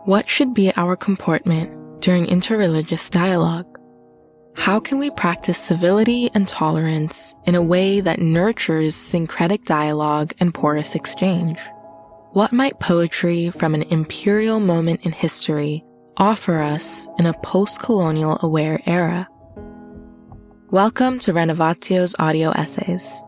What should be our comportment during interreligious dialogue? How can we practice civility and tolerance in a way that nurtures syncretic dialogue and porous exchange? What might poetry from an imperial moment in history offer us in a post-colonial aware era? Welcome to Renovatio's audio essays.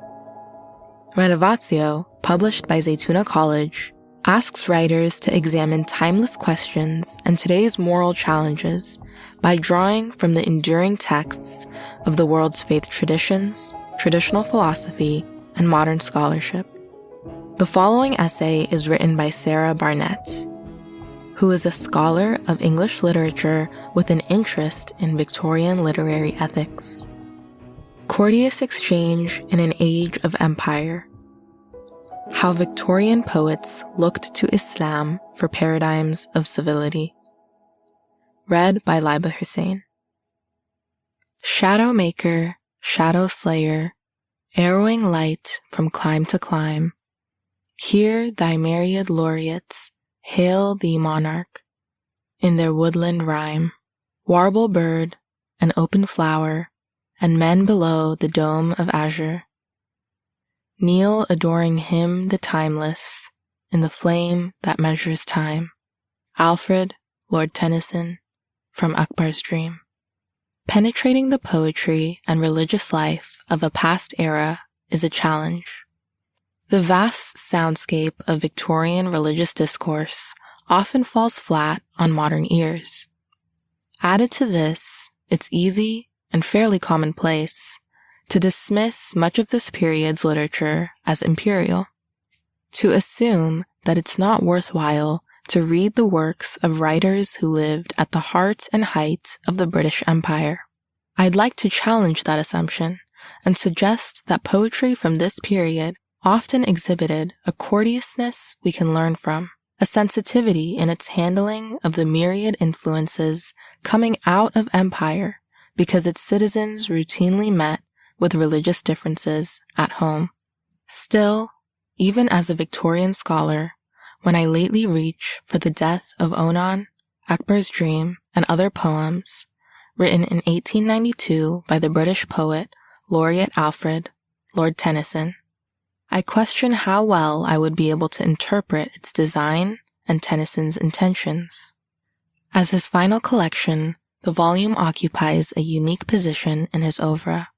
Renovatio, published by Zaytuna College, asks writers to examine timeless questions and today's moral challenges by drawing from the enduring texts of the world's faith traditions, traditional philosophy, and modern scholarship. The following essay is written by Sarah Barnette, who is a scholar of English literature with an interest in Victorian literary ethics. Courteous exchange in an age of empire. How Victorian poets looked to Islam for paradigms of civility. Read by Laiba Hussein. Shadow maker, shadow slayer, arrowing light from clime to clime, hear thy myriad laureates hail thee monarch in their woodland rhyme, warble bird and open flower, and men below the dome of azure. Kneel adoring him the timeless, in the flame that measures time. Alfred, Lord Tennyson, from Akbar's Dream. Penetrating the poetry and religious life of a past era is a challenge. The vast soundscape of Victorian religious discourse often falls flat on modern ears. Added to this, it's easy and fairly commonplace to dismiss much of this period's literature as imperial, to assume that it's not worthwhile to read the works of writers who lived at the heart and height of the British Empire. I'd like to challenge that assumption and suggest that poetry from this period often exhibited a courteousness we can learn from, a sensitivity in its handling of the myriad influences coming out of empire because its citizens routinely met with religious differences at home. Still, even as a Victorian scholar, when I lately reach for the death of Onan, Akbar's Dream, and other poems, written in 1892 by the British poet, Laureate Alfred, Lord Tennyson, I question how well I would be able to interpret its design and Tennyson's intentions. As his final collection, the volume occupies a unique position in his oeuvre.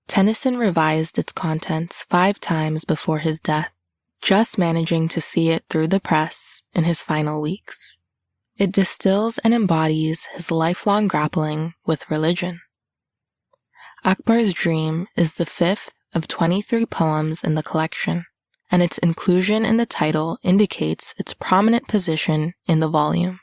Tennyson revised its contents 5 times before his death, just managing to see it through the press in his final weeks. It distills and embodies his lifelong grappling with religion. Akbar's Dream is the 5th of 23 poems in the collection, and its inclusion in the title indicates its prominent position in the volume.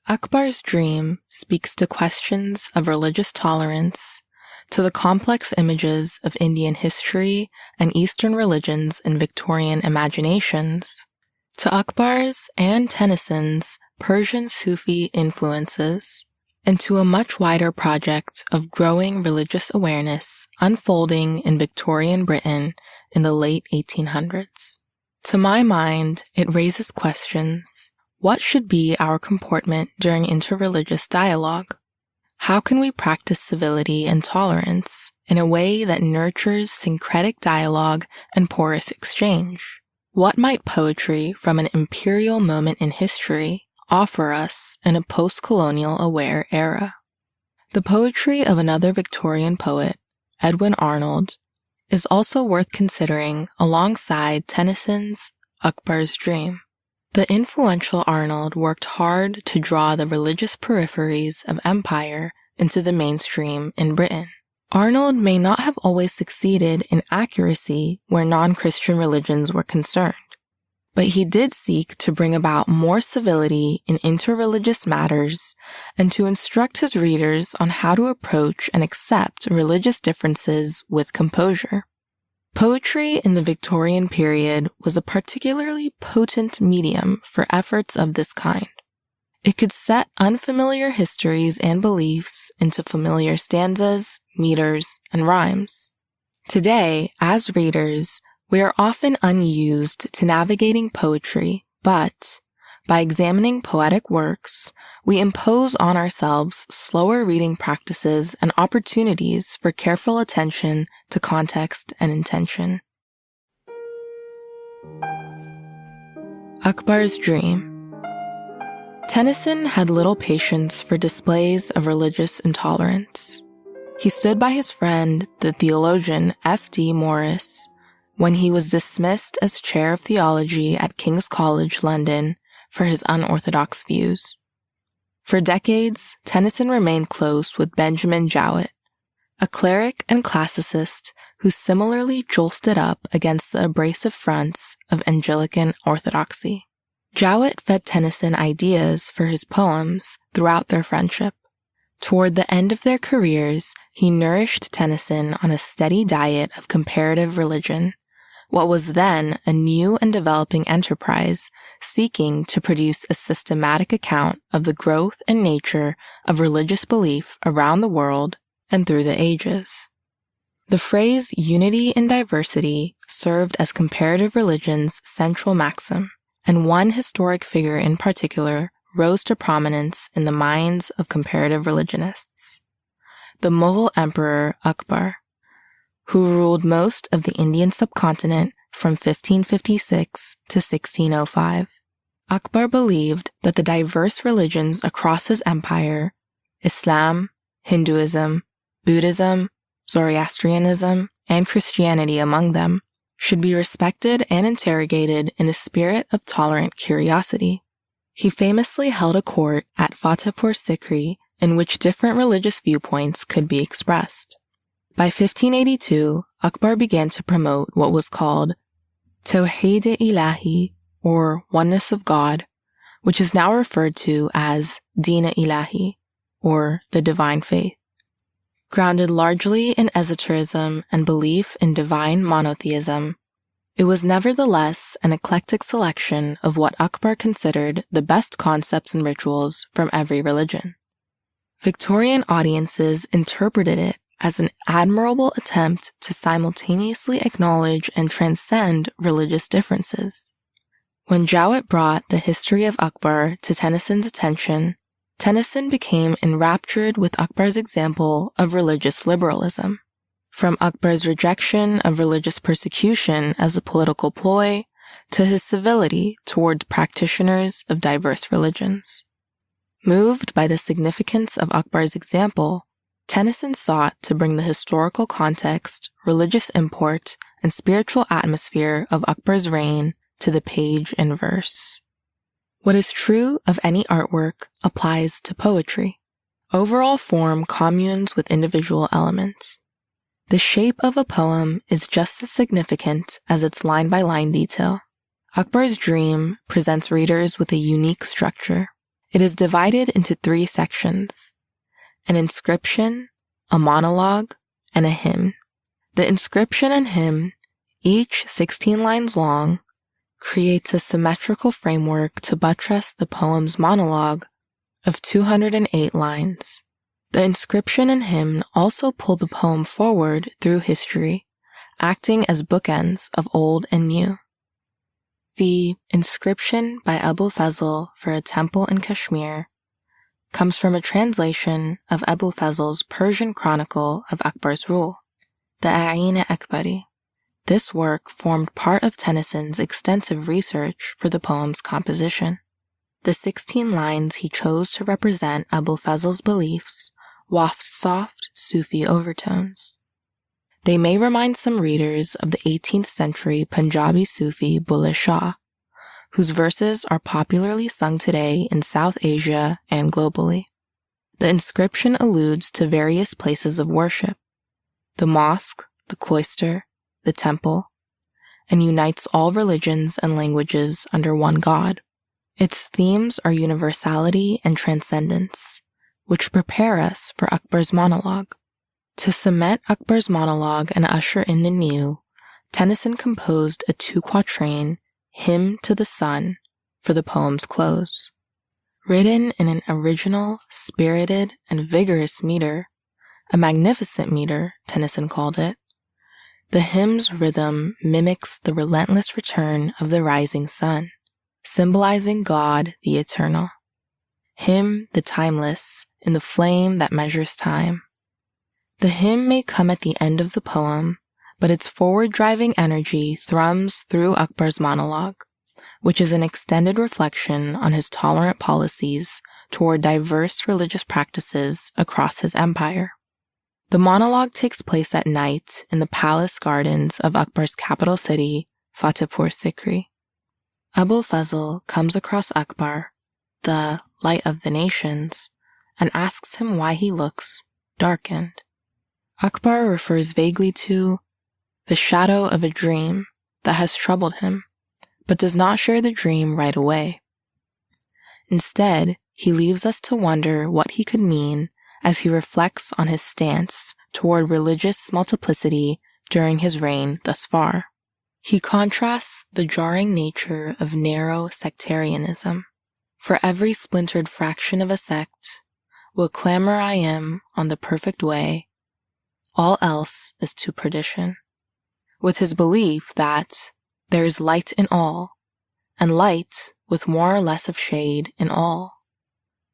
Akbar's Dream speaks to questions of religious tolerance, to the complex images of Indian history and Eastern religions in Victorian imaginations, to Akbar's and Tennyson's Persian Sufi influences, and to a much wider project of growing religious awareness unfolding in Victorian Britain in the late 1800s. To my mind, it raises questions. What should be our comportment during interreligious dialogue? How can we practice civility and tolerance in a way that nurtures syncretic dialogue and porous exchange? What might poetry from an imperial moment in history offer us in a post-colonial aware era? The poetry of another Victorian poet, Edwin Arnold, is also worth considering alongside Tennyson's Akbar's Dream. The influential Arnold worked hard to draw the religious peripheries of empire into the mainstream in Britain. Arnold may not have always succeeded in accuracy where non-Christian religions were concerned, but he did seek to bring about more civility in interreligious matters and to instruct his readers on how to approach and accept religious differences with composure. Poetry in the Victorian period was a particularly potent medium for efforts of this kind. It could set unfamiliar histories and beliefs into familiar stanzas, meters, and rhymes. Today, as readers, we are often unused to navigating poetry, but By examining poetic works, we impose on ourselves slower reading practices and opportunities for careful attention to context and intention. Akbar's Dream. Tennyson had little patience for displays of religious intolerance. He stood by his friend, the theologian F.D. Maurice, when he was dismissed as chair of theology at King's College, London, for his unorthodox views. For decades, Tennyson remained close with Benjamin Jowett, a cleric and classicist who similarly jolted up against the abrasive fronts of Anglican orthodoxy. Jowett fed Tennyson ideas for his poems throughout their friendship. Toward the end of their careers, he nourished Tennyson on a steady diet of comparative religion, what was then a new and developing enterprise seeking to produce a systematic account of the growth and nature of religious belief around the world and through the ages. The phrase unity in diversity served as comparative religion's central maxim, and one historic figure in particular rose to prominence in the minds of comparative religionists: the Mughal Emperor Akbar, who ruled most of the Indian subcontinent from 1556 to 1605. Akbar believed that the diverse religions across his empire, Islam, Hinduism, Buddhism, Zoroastrianism, and Christianity among them, should be respected and interrogated in a spirit of tolerant curiosity. He famously held a court at Fatehpur Sikri in which different religious viewpoints could be expressed. By 1582, Akbar began to promote what was called Tawheed-e-Ilahi, or Oneness of God, which is now referred to as Deen-e-Ilahi, or the Divine Faith. Grounded largely in esotericism and belief in divine monotheism, it was nevertheless an eclectic selection of what Akbar considered the best concepts and rituals from every religion. Victorian audiences interpreted it as an admirable attempt to simultaneously acknowledge and transcend religious differences. When Jowett brought the history of Akbar to Tennyson's attention, Tennyson became enraptured with Akbar's example of religious liberalism. From Akbar's rejection of religious persecution as a political ploy to his civility towards practitioners of diverse religions. Moved by the significance of Akbar's example, Tennyson sought to bring the historical context, religious import, and spiritual atmosphere of Akbar's reign to the page and verse. What is true of any artwork applies to poetry. Overall form communes with individual elements. The shape of a poem is just as significant as its line-by-line detail. Akbar's Dream presents readers with a unique structure. It is divided into 3 sections: an inscription, a monologue, and a hymn. The inscription and hymn, each 16 lines long, creates a symmetrical framework to buttress the poem's monologue of 208 lines. The inscription and hymn also pull the poem forward through history, acting as bookends of old and new. The inscription by Abul Fazl for a temple in Kashmir comes from a translation of Abul Fazl's Persian chronicle of Akbar's rule, the Ain-e-Akbari. This work formed part of Tennyson's extensive research for the poem's composition. The 16 lines he chose to represent Abul Fazl's beliefs waft soft Sufi overtones. They may remind some readers of the 18th century Punjabi Sufi Bulleh Shah, whose verses are popularly sung today in South Asia and globally. The inscription alludes to various places of worship, the mosque, the cloister, the temple, and unites all religions and languages under one God. Its themes are universality and transcendence, which prepare us for Akbar's monologue. To cement Akbar's monologue and usher in the new, Tennyson composed a 2-quatrain Hymn to the Sun for the poem's close. Written in an original, spirited, and vigorous meter, a magnificent meter, Tennyson called it, the hymn's rhythm mimics the relentless return of the rising sun, symbolizing God the eternal, Him the timeless in the flame that measures time. The hymn may come at the end of the poem, but its forward-driving energy thrums through Akbar's monologue, which is an extended reflection on his tolerant policies toward diverse religious practices across his empire. The monologue takes place at night in the palace gardens of Akbar's capital city, Fatehpur Sikri. Abul Fazl comes across Akbar, the light of the nations, and asks him why he looks darkened. Akbar refers vaguely to the shadow of a dream that has troubled him, but does not share the dream right away. Instead, he leaves us to wonder what he could mean as he reflects on his stance toward religious multiplicity during his reign thus far. He contrasts the jarring nature of narrow sectarianism. For every splintered fraction of a sect will clamor I am on the perfect way, all else is to perdition, with his belief that there is light in all, and light with more or less of shade in all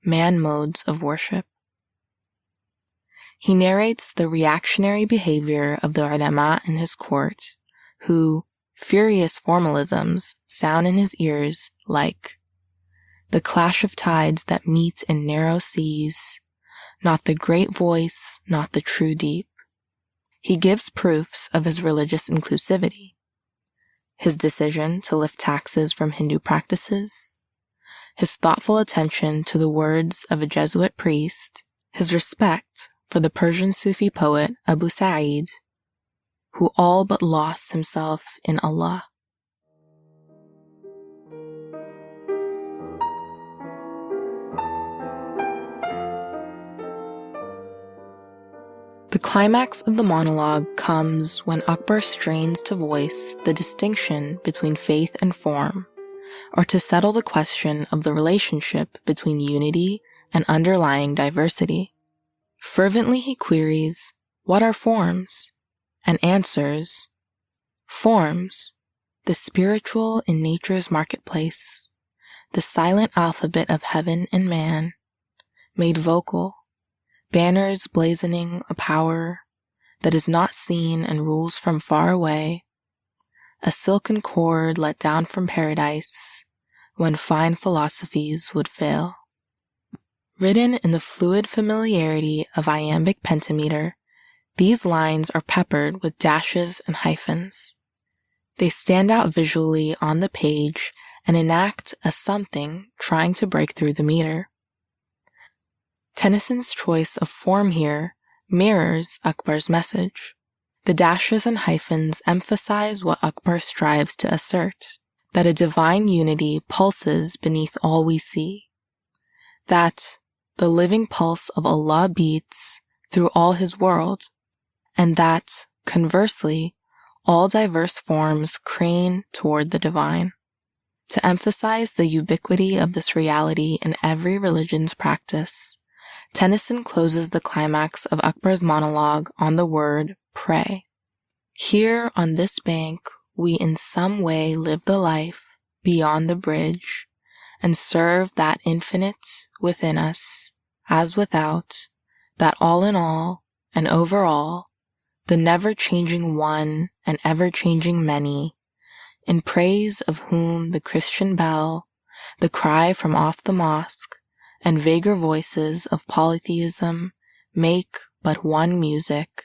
man modes of worship. He narrates the reactionary behavior of the ulama in his court, who furious formalisms sound in his ears like the clash of tides that meet in narrow seas, not the great voice, not the true deep. He gives proofs of his religious inclusivity, his decision to lift taxes from Hindu practices, his thoughtful attention to the words of a Jesuit priest, his respect for the Persian Sufi poet Abu Sa'id, who all but lost himself in Allah. The climax of the monologue comes when Akbar strains to voice the distinction between faith and form, or to settle the question of the relationship between unity and underlying diversity. Fervently he queries, "What are forms?" and answers, "Forms, the spiritual in nature's marketplace, the silent alphabet of heaven and man, made vocal, banners blazoning a power that is not seen and rules from far away, a silken cord let down from paradise when fine philosophies would fail." Written in the fluid familiarity of iambic pentameter, these lines are peppered with dashes and hyphens. They stand out visually on the page and enact a something trying to break through the meter. Tennyson's choice of form here mirrors Akbar's message. The dashes and hyphens emphasize what Akbar strives to assert, that a divine unity pulses beneath all we see, that the living pulse of Allah beats through all His world, and that, conversely, all diverse forms crane toward the divine. To emphasize the ubiquity of this reality in every religion's practice, Tennyson closes the climax of Akbar's monologue on the word pray. Here on this bank, we in some way live the life beyond the bridge and serve that infinite within us, as without, that all in all and over all, the never-changing one and ever-changing many, in praise of whom the Christian bell, the cry from off the mosque, and vaguer voices of polytheism make but one music,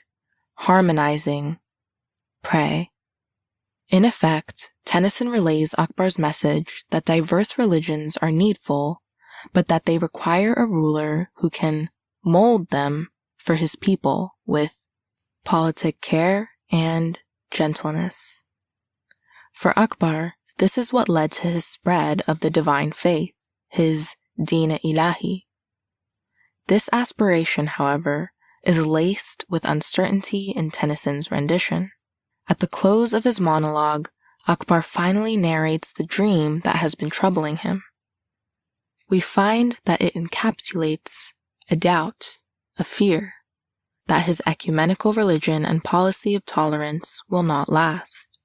harmonizing, pray. In effect, Tennyson relays Akbar's message that diverse religions are needful, but that they require a ruler who can mold them for his people with politic care and gentleness. For Akbar, this is what led to his spread of the divine faith, his Deen-e-Ilahi. This aspiration, however, is laced with uncertainty in Tennyson's rendition. At the close of his monologue, Akbar finally narrates the dream that has been troubling him. We find that it encapsulates a doubt, a fear, that his ecumenical religion and policy of tolerance will not last.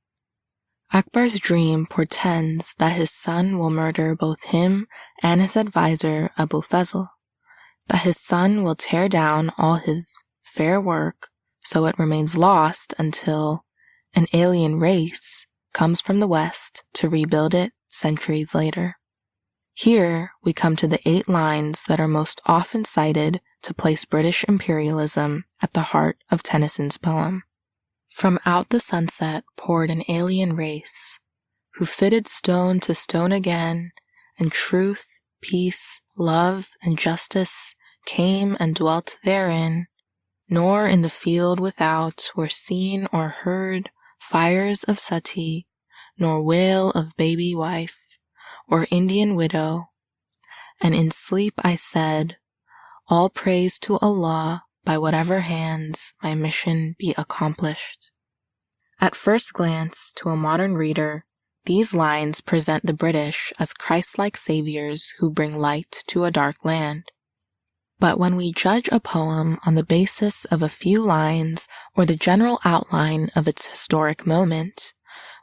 Akbar's dream portends that his son will murder both him and his advisor Abul Fazl, that his son will tear down all his fair work so it remains lost until an alien race comes from the West to rebuild it centuries later. Here we come to the 8 lines that are most often cited to place British imperialism at the heart of Tennyson's poem. From out the sunset poured an alien race, who fitted stone to stone again, and truth, peace, love, and justice came and dwelt therein, nor in the field without were seen or heard fires of sati, nor wail of baby wife, or Indian widow. And in sleep I said, all praise to Allah, by whatever hands my mission be accomplished. At first glance, to a modern reader, these lines present the British as Christ-like saviors who bring light to a dark land. But when we judge a poem on the basis of a few lines or the general outline of its historic moment,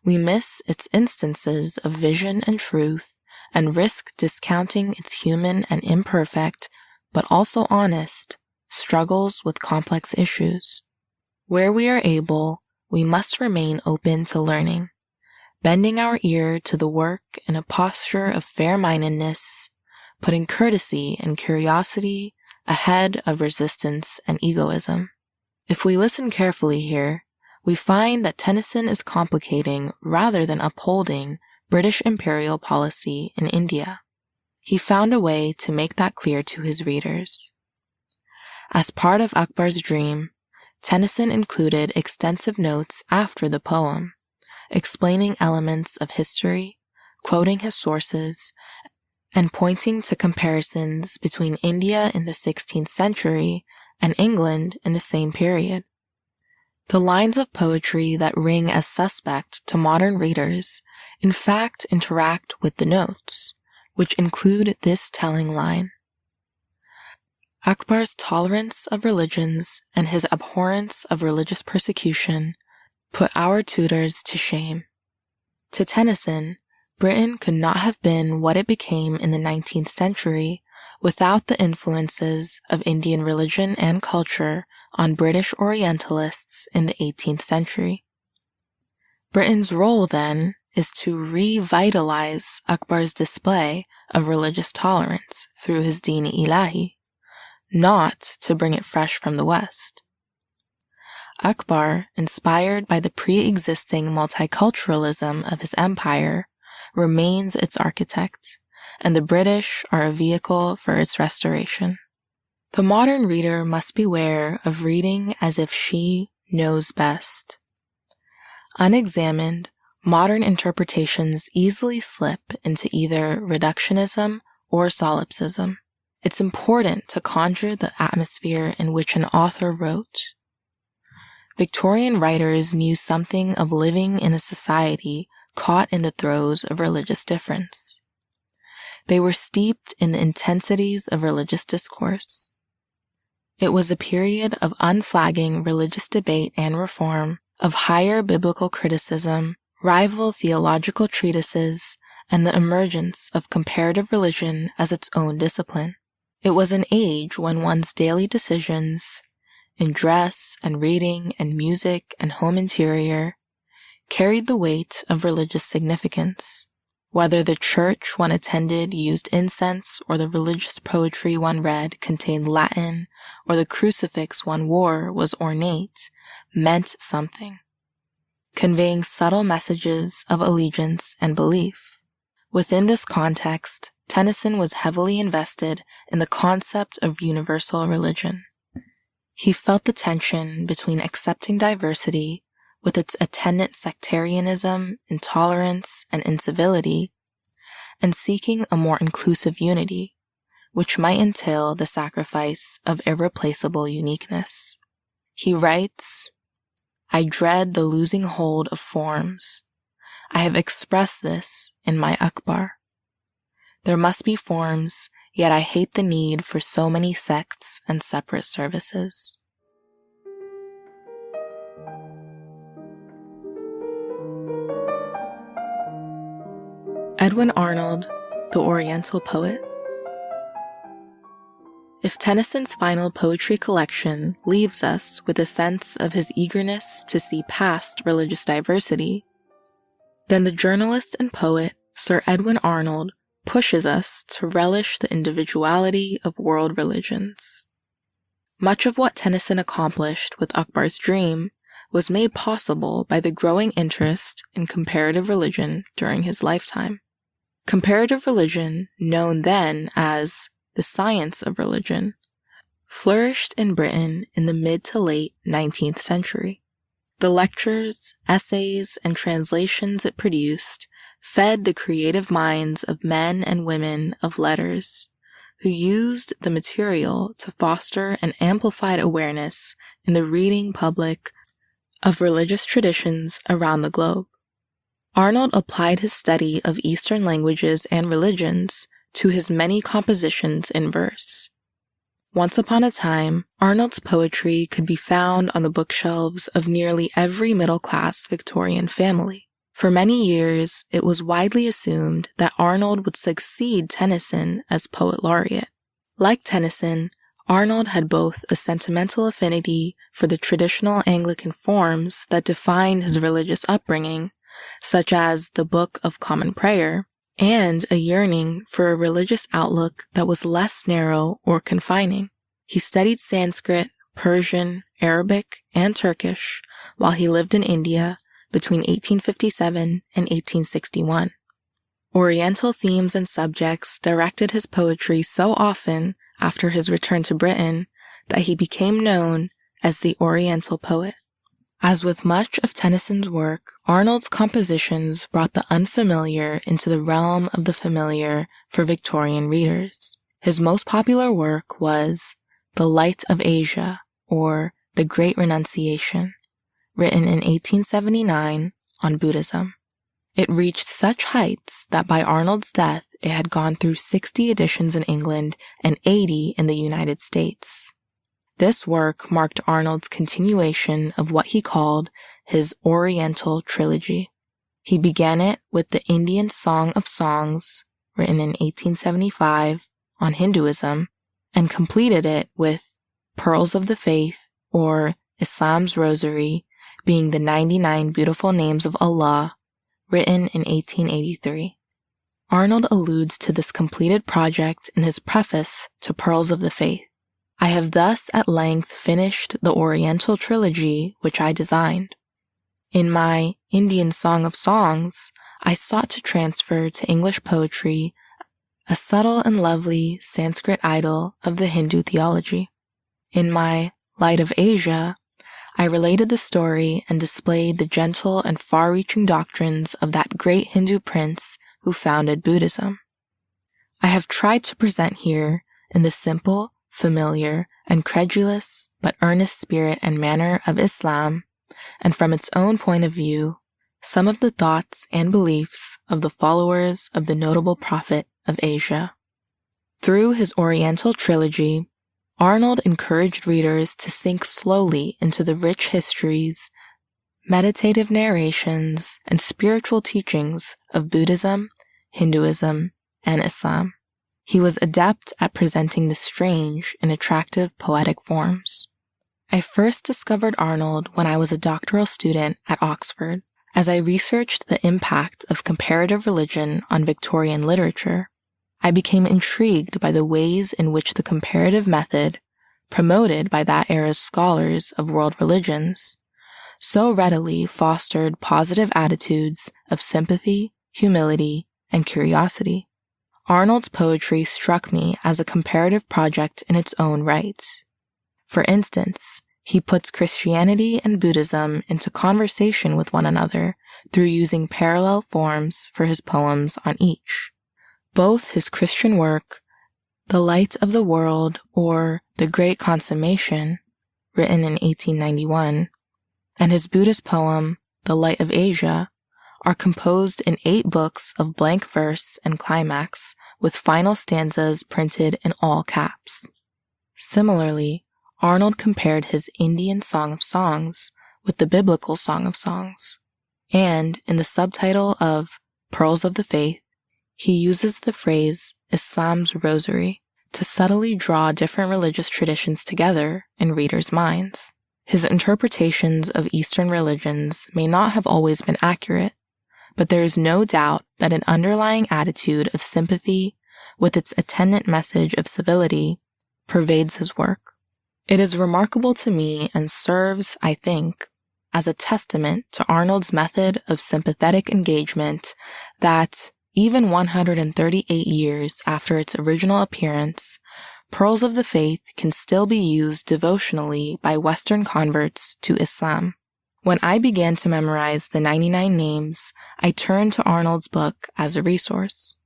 we miss its instances of vision and truth and risk discounting its human and imperfect, but also honest, struggles with complex issues. Where we are able, we must remain open to learning, bending our ear to the work in a posture of fair-mindedness, putting courtesy and curiosity ahead of resistance and egoism. If we listen carefully here, we find that Tennyson is complicating rather than upholding British imperial policy in India. He found a way to make that clear to his readers. As part of Akbar's dream, Tennyson included extensive notes after the poem, explaining elements of history, quoting his sources, and pointing to comparisons between India in the 16th century and England in the same period. The lines of poetry that ring as suspect to modern readers in fact interact with the notes, which include this telling line. Akbar's tolerance of religions and his abhorrence of religious persecution put our tutors to shame. To Tennyson, Britain could not have been what it became in the 19th century without the influences of Indian religion and culture on British Orientalists in the 18th century. Britain's role, then, is to revitalize Akbar's display of religious tolerance through his Deen-i-Ilahi, not to bring it fresh from the West. Akbar, inspired by the pre-existing multiculturalism of his empire, remains its architect, and the British are a vehicle for its restoration. The modern reader must beware of reading as if she knows best. Unexamined, modern interpretations easily slip into either reductionism or solipsism. It's important to conjure the atmosphere in which an author wrote. Victorian writers knew something of living in a society caught in the throes of religious difference. They were steeped in the intensities of religious discourse. It was a period of unflagging religious debate and reform, of higher biblical criticism, rival theological treatises, and the emergence of comparative religion as its own discipline. It was an age when one's daily decisions, in dress and reading and music and home interior, carried the weight of religious significance. Whether the church one attended used incense or the religious poetry one read contained Latin or the crucifix one wore was ornate, meant something, conveying subtle messages of allegiance and belief. Within this context, Tennyson was heavily invested in the concept of universal religion. He felt the tension between accepting diversity with its attendant sectarianism, intolerance, and incivility, and seeking a more inclusive unity, which might entail the sacrifice of irreplaceable uniqueness. He writes, "I dread the losing hold of forms. I have expressed this in my Akbar. There must be forms, yet I hate the need for so many sects and separate services." Edwin Arnold, the Oriental poet. If Tennyson's final poetry collection leaves us with a sense of his eagerness to see past religious diversity, then the journalist and poet Sir Edwin Arnold pushes us to relish the individuality of world religions. Much of what Tennyson accomplished with Akbar's Dream was made possible by the growing interest in comparative religion during his lifetime. Comparative religion, known then as the science of religion, flourished in Britain in the mid to late 19th century. The lectures, essays, and translations it produced fed the creative minds of men and women of letters, who used the material to foster an amplified awareness in the reading public of religious traditions around the globe. Arnold applied his study of Eastern languages and religions to his many compositions in verse. Once upon a time, Arnold's poetry could be found on the bookshelves of nearly every middle-class Victorian family. For many years, it was widely assumed that Arnold would succeed Tennyson as poet laureate. Like Tennyson, Arnold had both a sentimental affinity for the traditional Anglican forms that defined his religious upbringing, such as the Book of Common Prayer, and a yearning for a religious outlook that was less narrow or confining. He studied Sanskrit, Persian, Arabic, and Turkish while he lived in India between 1857 and 1861. Oriental themes and subjects directed his poetry so often after his return to Britain that he became known as the Oriental poet. As with much of Tennyson's work, Arnold's compositions brought the unfamiliar into the realm of the familiar for Victorian readers. His most popular work was The Light of Asia, or The Great Renunciation, written in 1879 on Buddhism. It reached such heights that by Arnold's death it had gone through 60 editions in England and 80 in the United States. This work marked Arnold's continuation of what he called his Oriental trilogy. He began it with the Indian Song of Songs, written in 1875 on Hinduism, and completed it with Pearls of the Faith, or Islam's Rosary, being the 99 Beautiful Names of Allah, written in 1883. Arnold alludes to this completed project in his preface to Pearls of the Faith. I have thus at length finished the Oriental trilogy which I designed. In my Indian Song of Songs, I sought to transfer to English poetry a subtle and lovely Sanskrit idyll of the Hindu theology. In my Light of Asia, I related the story and displayed the gentle and far-reaching doctrines of that great Hindu prince who founded Buddhism. I have tried to present here, in the simple, familiar, and credulous but earnest spirit and manner of Islam, and from its own point of view, some of the thoughts and beliefs of the followers of the notable prophet of Asia. Through his Oriental trilogy, Arnold encouraged readers to sink slowly into the rich histories, meditative narrations, and spiritual teachings of Buddhism, Hinduism, and Islam. He was adept at presenting the strange in attractive poetic forms. I first discovered Arnold when I was a doctoral student at Oxford. As I researched the impact of comparative religion on Victorian literature, I became intrigued by the ways in which the comparative method, promoted by that era's scholars of world religions, so readily fostered positive attitudes of sympathy, humility, and curiosity. Arnold's poetry struck me as a comparative project in its own right. For instance, he puts Christianity and Buddhism into conversation with one another through using parallel forms for his poems on each. Both his Christian work, The Light of the World, or The Great Consummation, written in 1891, and his Buddhist poem, The Light of Asia, are composed in 8 books of blank verse and climax, with final stanzas printed in all caps. Similarly, Arnold compared his Indian Song of Songs with the biblical Song of Songs, and in the subtitle of Pearls of the Faith, he uses the phrase Islam's rosary to subtly draw different religious traditions together in readers' minds. His interpretations of Eastern religions may not have always been accurate, but there is no doubt that an underlying attitude of sympathy with its attendant message of civility pervades his work. It is remarkable to me and serves, I think, as a testament to Arnold's method of sympathetic engagement that, even 138 years after its original appearance, Pearls of the Faith can still be used devotionally by Western converts to Islam. When I began to memorize the 99 names, I turned to Arnold's book as a resource.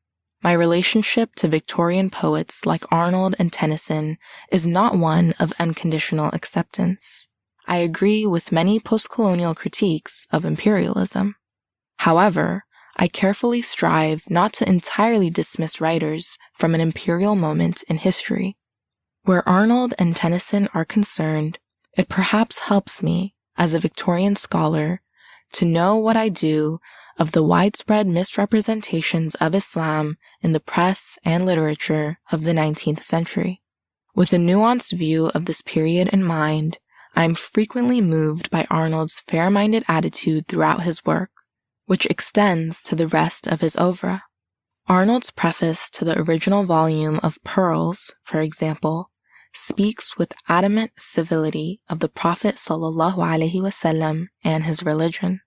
My relationship to Victorian poets like Arnold and Tennyson is not one of unconditional acceptance. I agree with many post-colonial critiques of imperialism. However, I carefully strive not to entirely dismiss writers from an imperial moment in history. Where Arnold and Tennyson are concerned, it perhaps helps me, as a Victorian scholar, to know what I do of the widespread misrepresentations of Islam in the press and literature of the 19th century. With a nuanced view of this period in mind, I am frequently moved by Arnold's fair-minded attitude throughout his work, which extends to the rest of his oeuvre. Arnold's preface to the original volume of Pearls, for example, speaks with adamant civility of the Prophet ﷺ and his religion.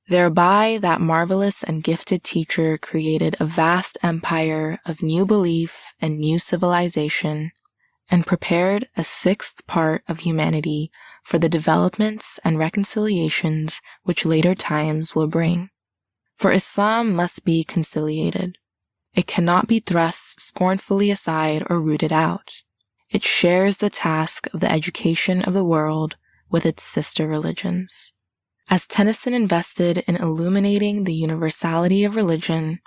Thereby, that marvelous and gifted teacher created a vast empire of new belief and new civilization, and prepared a sixth part of humanity for the developments and reconciliations which later times will bring. For Islam must be conciliated. It cannot be thrust scornfully aside or rooted out. It shares the task of the education of the world with its sister religions. As Tennyson invested in illuminating the universality of religion,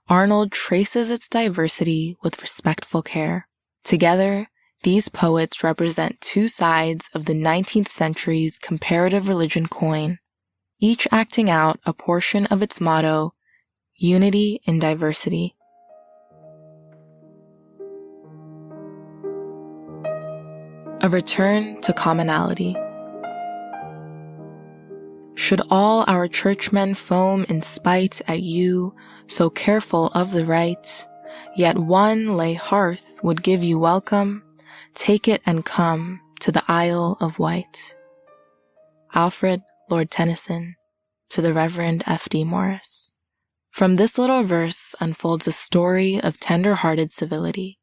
Arnold traces its diversity with respectful care. Together, these poets represent two sides of the 19th century's comparative religion coin, each acting out a portion of its motto, unity in diversity. A return to commonality. Should all our churchmen foam in spite at you, so careful of the right, yet one lay hearth would give you welcome, take it and come to the Isle of Wight. Alfred Lord Tennyson to the Reverend F.D. Morris. From this little verse unfolds a story of tender-hearted civility,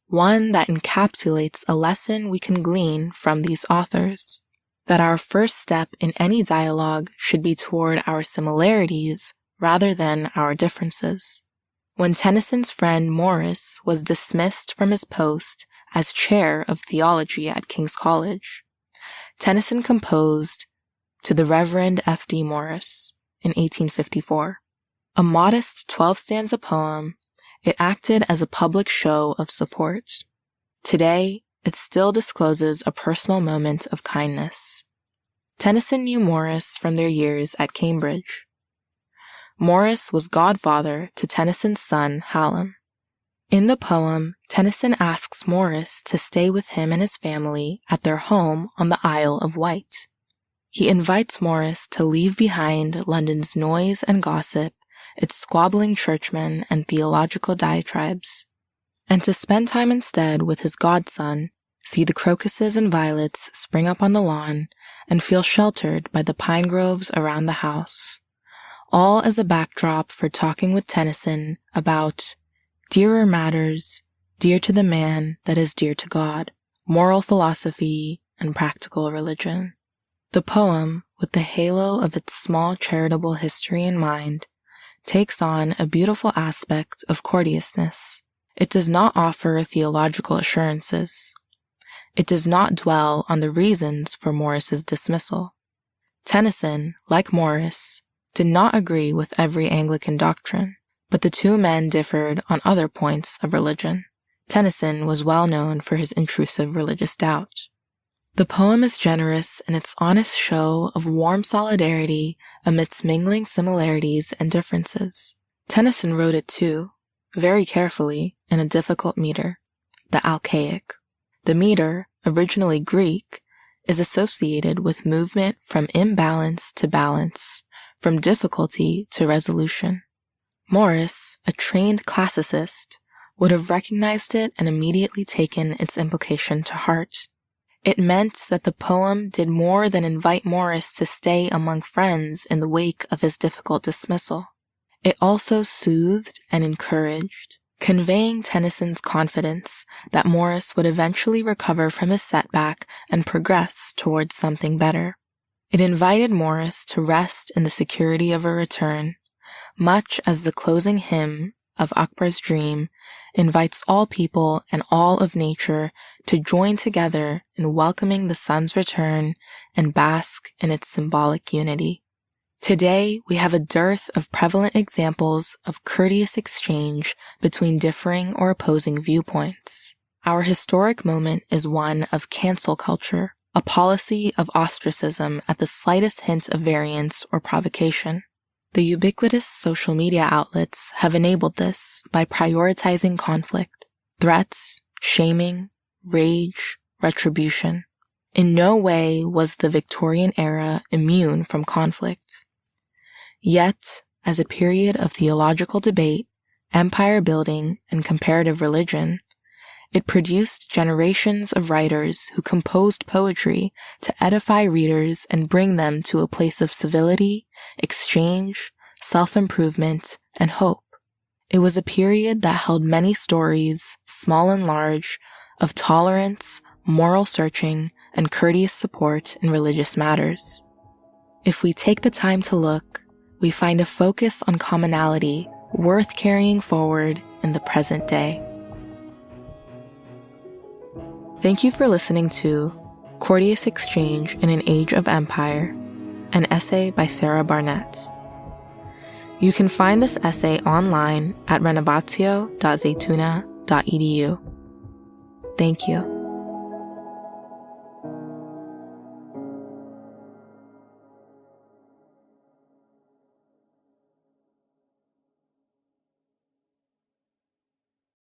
one that encapsulates a lesson we can glean from these authors, that our first step in any dialogue should be toward our similarities rather than our differences. When Tennyson's friend Morris was dismissed from his post as chair of theology at King's College, Tennyson composed To the Reverend F.D. Morris in 1854. A modest 12-stanza poem, it acted as a public show of support. Today, it still discloses a personal moment of kindness. Tennyson knew Morris from their years at Cambridge. Morris was godfather to Tennyson's son, Hallam. In the poem, Tennyson asks Morris to stay with him and his family at their home on the Isle of Wight. He invites Morris to leave behind London's noise and gossip, its squabbling churchmen and theological diatribes, and to spend time instead with his godson, see the crocuses and violets spring up on the lawn, and feel sheltered by the pine groves around the house, all as a backdrop for talking with Tennyson about dearer matters, dear to the man that is dear to God, moral philosophy, and practical religion. The poem, with the halo of its small charitable history in mind, takes on a beautiful aspect of courteousness. It does not offer theological assurances. It does not dwell on the reasons for Morris's dismissal. Tennyson, like Morris, did not agree with every Anglican doctrine, but the two men differed on other points of religion. Tennyson was well known for his intrusive religious doubt. The poem is generous in its honest show of warm solidarity amidst mingling similarities and differences. Tennyson wrote it too, very carefully in a difficult meter, the Alcaic. The meter, originally Greek, is associated with movement from imbalance to balance, from difficulty to resolution. Morris, a trained classicist, would have recognized it and immediately taken its implication to heart. It meant that the poem did more than invite Morris to stay among friends in the wake of his difficult dismissal. It also soothed and encouraged, conveying Tennyson's confidence that Morris would eventually recover from his setback and progress towards something better. It invited Morris to rest in the security of a return, much as the closing hymn of Akbar's Dream invites all people and all of nature to join together in welcoming the sun's return and bask in its symbolic unity. Today, we have a dearth of prevalent examples of courteous exchange between differing or opposing viewpoints. Our historic moment is one of cancel culture, a policy of ostracism at the slightest hint of variance or provocation. The ubiquitous social media outlets have enabled this by prioritizing conflict, threats, shaming, rage, retribution. In no way was the Victorian era immune from conflict. Yet, as a period of theological debate, empire building, and comparative religion, it produced generations of writers who composed poetry to edify readers and bring them to a place of civility, exchange, self-improvement, and hope. It was a period that held many stories, small and large, of tolerance, moral searching, and courteous support in religious matters. If we take the time to look, we find a focus on commonality worth carrying forward in the present day. Thank you for listening to Courteous Exchange in an Age of Empire, an essay by Sarah Barnette. You can find this essay online at renovatio.zaytuna.edu. Thank you.